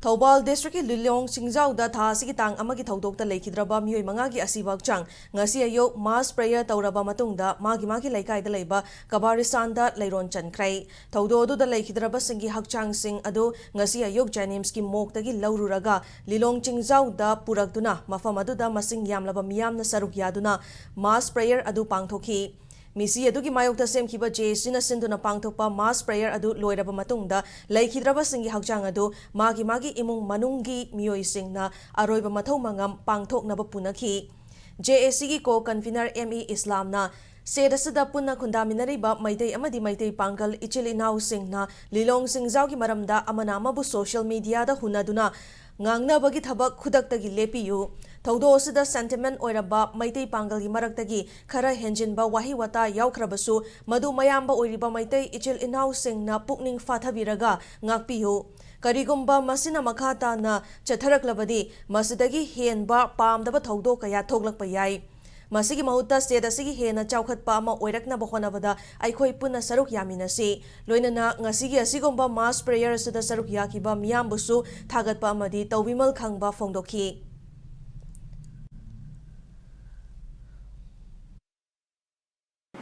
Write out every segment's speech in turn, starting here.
Thobal District Lilong Chingjao da tha asigi tang amagi thodokta leikhidraba mioi mangagi asiba chang ngasi ayo mass prayer tauraba matungda magi laikai da leiba Kabaristan da leiron chankrai thodo du da leikhidraba singi hakchang sing adu ngasi ayo Janims ki moktagi laururaga Lilong Chingjao da purakduna mafam adu da masing yamlaba miyamna saruk yaduna mass prayer adu pangthoki Misi adugi mayokta semkiba JC na sinduna pangthokpa mass prayer adu loiraba matungda laikhidraba singi hakchang adu magi imung manunggi mioi singna aroiba mathau mangam pangthoknaba punakhi JAC gi ko convener ME Islamna Sedasada punna kundaminariba maitei amadi maitei pangkal ichil inaw singna Lilong Chingjao gi maramda amana amabu social media da hunaduna ngangna bagi thabak khudaktagi lepiyu thodo sida sentiment oiraba maitei panggal gi maraktagi khara henjinba wahi wata yaukhrabasu madu mayamba oiriba maitei ichil inaw singna pukning fathabiraga ngakpiyu Karigumba masina makhata na chatharaklabadi masidagi henba pamdaba thodo kaya thoglakpa yai Masigi mahuta state asigi hena chawkhatpa ama oiraknaba honabada aikhoi punna saruk yaminasi loinana ngasigi asigomba mass prayer asida saruk yakiba miyambusu thagatpa amadi tawbimal khangba phongdokhi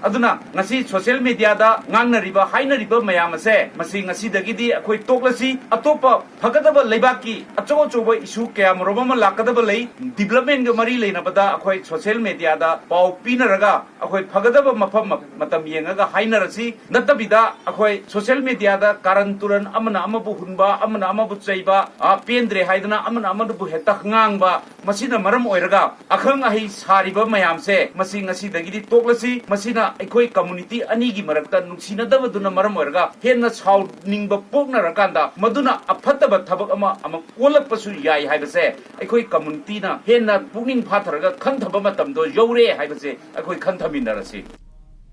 Aduna ngasi social media da ngangna riba haina riba mayam ase masi ngasi dagidi akhoi toklasi atopa phagadaba leibaki acho chobo issue kya morobama lakadaba lei development ga mari leina bada akhoi social media da pau pinaraga akhoi phagadaba mafam matam yengaga haina rasi natabida akhoi social media da karan turan amana amabu hunba amana amabu chaiba a pendre haidana amana amabu heta ngangba masina maram oiraga akhang ahi sariba mayam se masi ngasi dagidi toklasi masina Aikoi community anigi marakta nungsinadabaduna maram oiraga henna sauningba poknarakanda maduna aphattaba thabak ama kolakpasu yai haibase aikoi community na henna pukning phatharaga khanthaba matamdo yore haibase aikoi khanthaminarasi